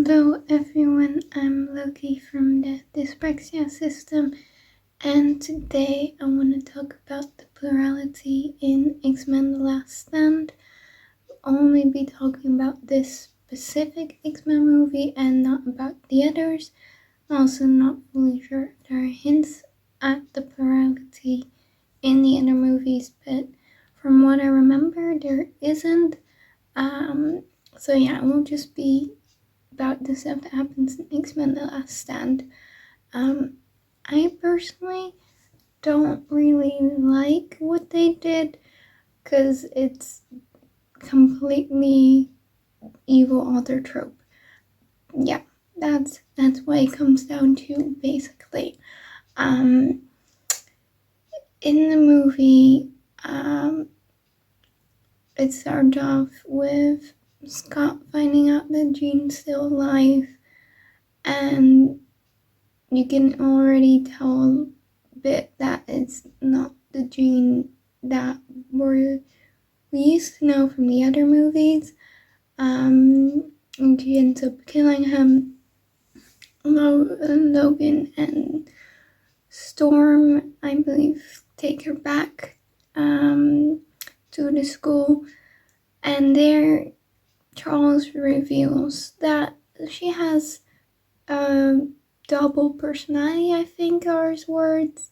Hello everyone, I'm Loki from the Dyspraxia System, and today I want to talk about the plurality in X-Men The Last Stand. I'll only be talking about this specific X-Men movie and not about the others. I'm also not fully sure if there are hints at the plurality in the other movies, but from what I remember, there isn't. So yeah, it won't just be about the stuff that happens in X-Men The Last Stand. I personally don't really like what they did because it's completely evil author trope. Yeah, that's what it comes down to basically. In the movie, it starts off with Scott finding out that Jean's still alive, and you can already tell a bit that it's not the Jean that we used to know from the other movies. And she ends up killing him. Logan and Storm, I believe, take her back to the school, and there Charles reveals that she has a double personality, I think are his words.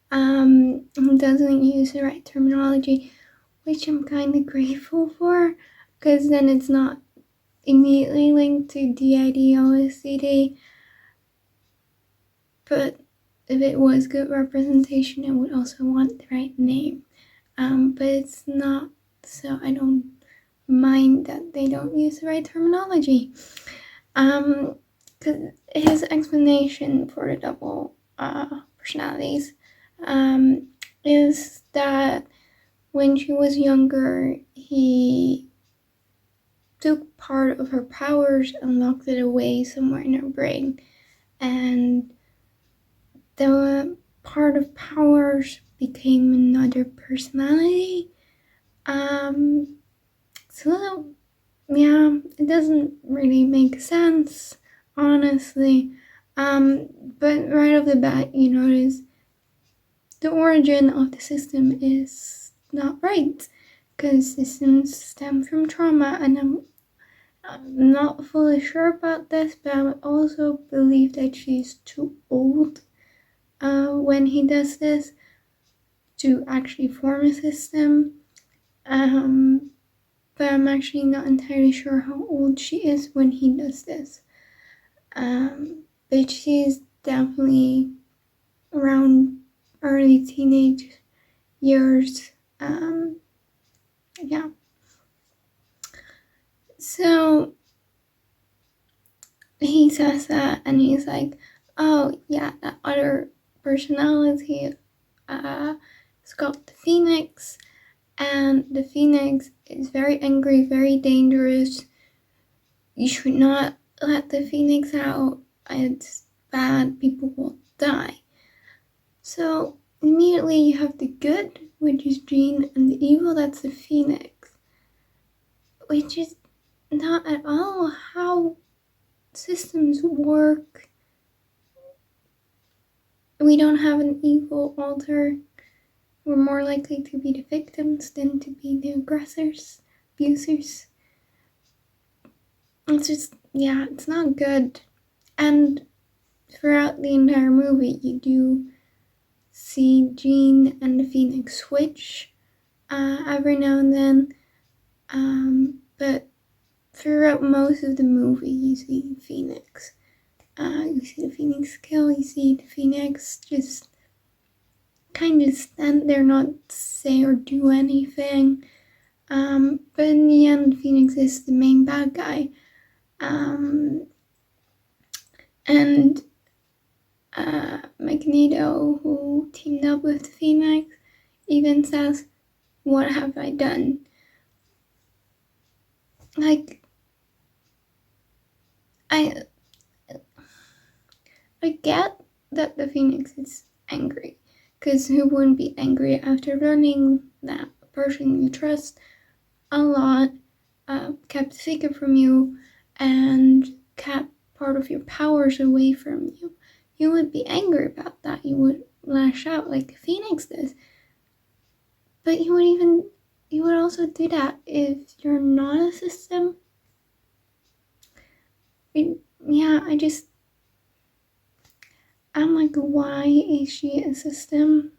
Doesn't use the right terminology, which I'm kind of grateful for, because then it's not immediately linked to DID OSCD. But if it was good representation, I would also want the right name. But it's not, so I don't mind that they don't use the right terminology. Because his explanation for the double personalities is that when she was younger, he took part of her powers and locked it away somewhere in her brain, and the part of powers became another personality. So yeah, it doesn't really make sense, honestly. But right off the bat, you notice the origin of the system is not right, because systems stem from trauma, and I'm not fully sure about this, but I also believe that she's too old when he does this to actually form a system. But I'm actually not entirely sure how old she is when he does this. But she's definitely around early teenage years. Yeah. So he says that, and he's like, oh yeah, that other personality, Scott the Phoenix, and the Phoenix is very angry, very dangerous. You should not let the Phoenix out. It's bad, people will die. So immediately you have the good, which is Jean, and the evil, that's the Phoenix, which is not at all how systems work. We don't have an evil alter. We're more likely to be the victims than to be the aggressors, abusers. It's just, yeah, it's not good. And throughout the entire movie, you do see Jean and the Phoenix switch every now and then. But throughout most of the movie, you see Phoenix. You see the Phoenix kill, you see the Phoenix just kind of stand there, not say or do anything. But in the end, Phoenix is the main bad guy. And Magneto, who teamed up with Phoenix, even says, "What have I done?" Like, I get that the Phoenix is angry, because who wouldn't be angry after learning that a person you trust a lot kept a secret from you and kept of your powers away from you. You would be angry about that. You would lash out like Phoenix does. But you would also do that if you're not a system. I'm like, why is she a system?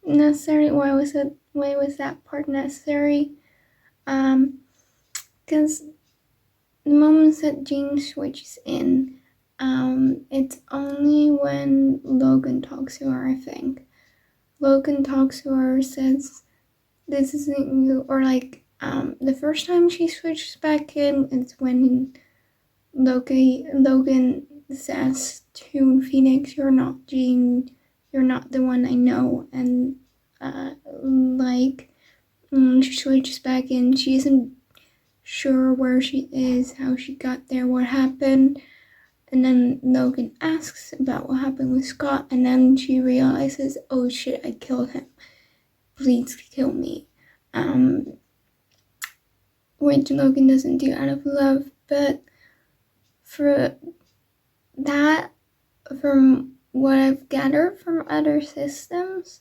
Necessary? Why was that part necessary? Because the moment that Jean switches in, it's only when Logan talks to her, I think. Logan talks to her, says, this isn't you, or like, the first time she switches back in, it's when Logan says to Phoenix, you're not Jean, you're not the one I know, and, she switches back in, she isn't sure where she is, how she got there, what happened, and then Logan asks about what happened with Scott, and then she realizes, oh shit, I killed him, please kill me, which Logan doesn't do out of love, but for that, from what I've gathered from other systems,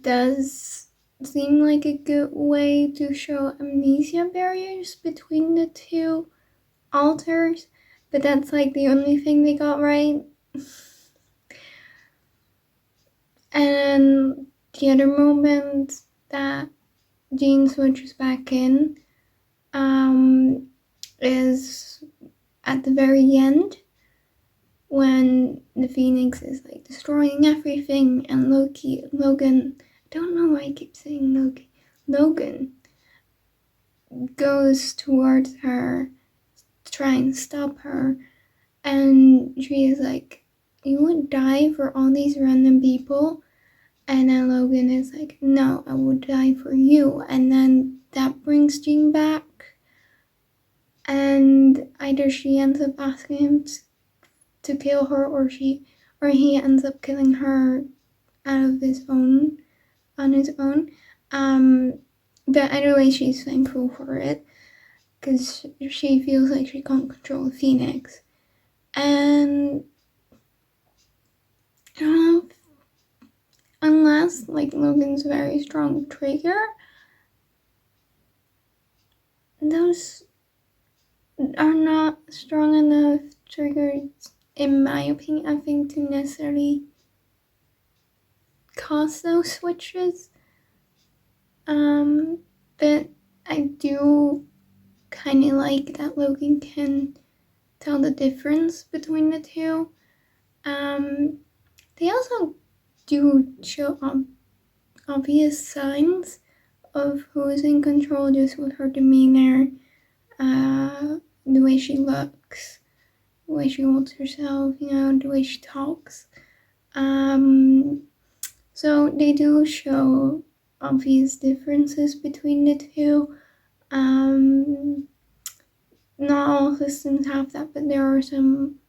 does seem like a good way to show amnesia barriers between the two alters, but that's like the only thing they got right. And the other moment that Jean switches back in is at the very end, when the Phoenix is like destroying everything, and Logan, I don't know why I keep saying Loki, Logan goes towards her to try and stop her, and she is like, you would die for all these random people, and then Logan is like, no, I would die for you, and then that brings Jean back, and either she ends up asking him to kill her, or he ends up killing her on his own. But either way, she's thankful for it, because she feels like she can't control Phoenix. And I don't know, unless like Logan's very strong trigger, those are not strong enough triggers, in my opinion, I think, to necessarily cause those switches. But I do kind of like that Logan can tell the difference between the two. They also do show obvious signs of who is in control just with her demeanor, the way she looks, the way she holds herself, the way she talks. So they do show obvious differences between the two. Not all systems have that, but there are some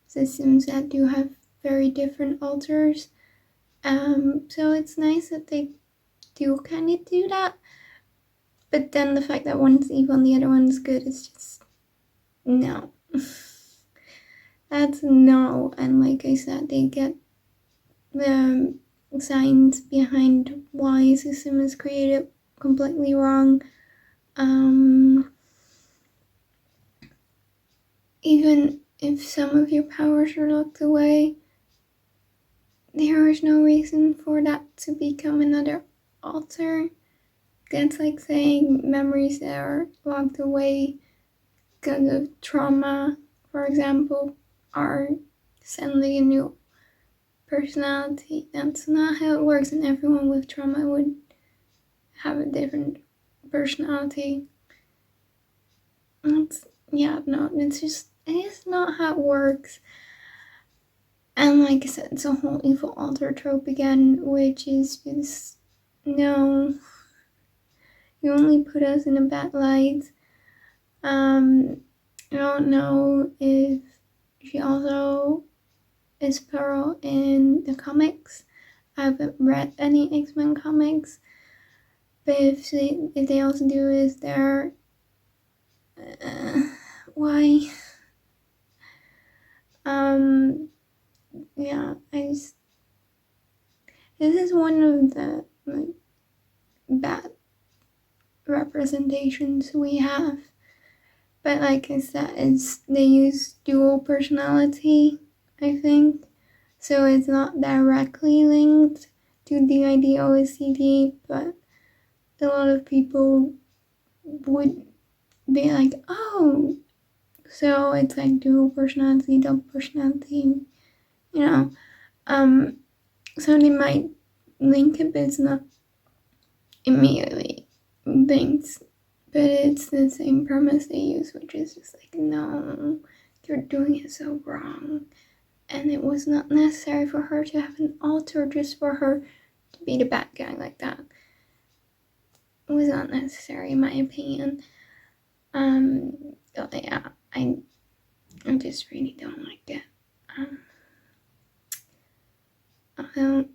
systems that do have very different alters. So it's nice that they do kind of do that. But then the fact that one's evil and the other one's good is just no. That's no. And like I said, they get the science behind why a system is created completely wrong. Even if some of your powers are locked away, there is no reason for that to become another alter. That's like saying memories that are locked away because of trauma, for example, are suddenly a new personality. That's not how it works, and everyone with trauma would have a different personality. It is not how it works. And like I said, it's a whole evil alter trope again, which is just, no, you only put us in a bad light. I don't know if she also is Pearl in the comics. I haven't read any X-Men comics, but if they also do, is there, why? yeah, this is one of the like bad representations we have. But like I said, they use dual personality, I think. So it's not directly linked to DID OCD, but a lot of people would be like, oh, so it's like dual personality, double personality, you know. So they might link it, but it's not immediately linked. But it's the same premise they use, which is just like, no, you're doing it so wrong. And it was not necessary for her to have an alter just for her to be the bad guy like that. It was not necessary, in my opinion. Yeah, I just really don't like it. I don't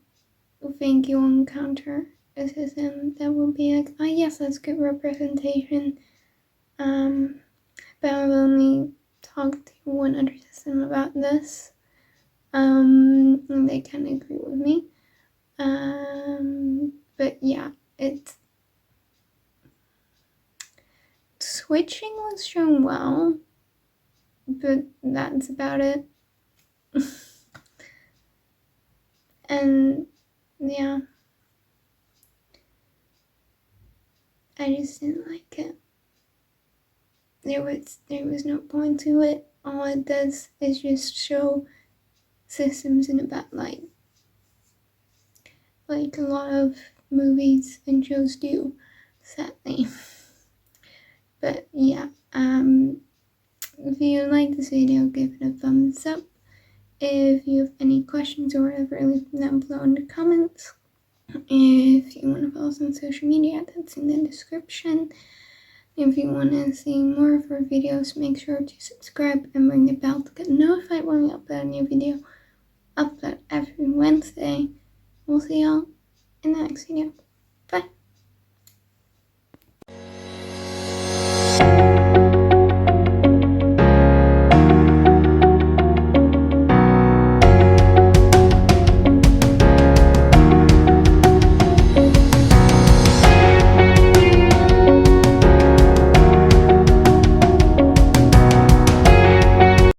think you'll encounter a system that will be like, oh yes, that's good representation. But I've only talked to one other system about this. And they kind of agree with me. But yeah, it's switching was shown well, but that's about it. And yeah, I just didn't like it. There was no point to it. All it does is just show systems in a bad light, like a lot of movies and shows do, sadly. But yeah, if you like this video, give it a thumbs up. If you have any questions or whatever, leave them down below in the comments. If you want to follow us on social media, that's in the description. If you want to see more of our videos, make sure to subscribe and ring the bell to get notified when we upload a new video. Upload every Wednesday. We'll see y'all in the next video. Bye.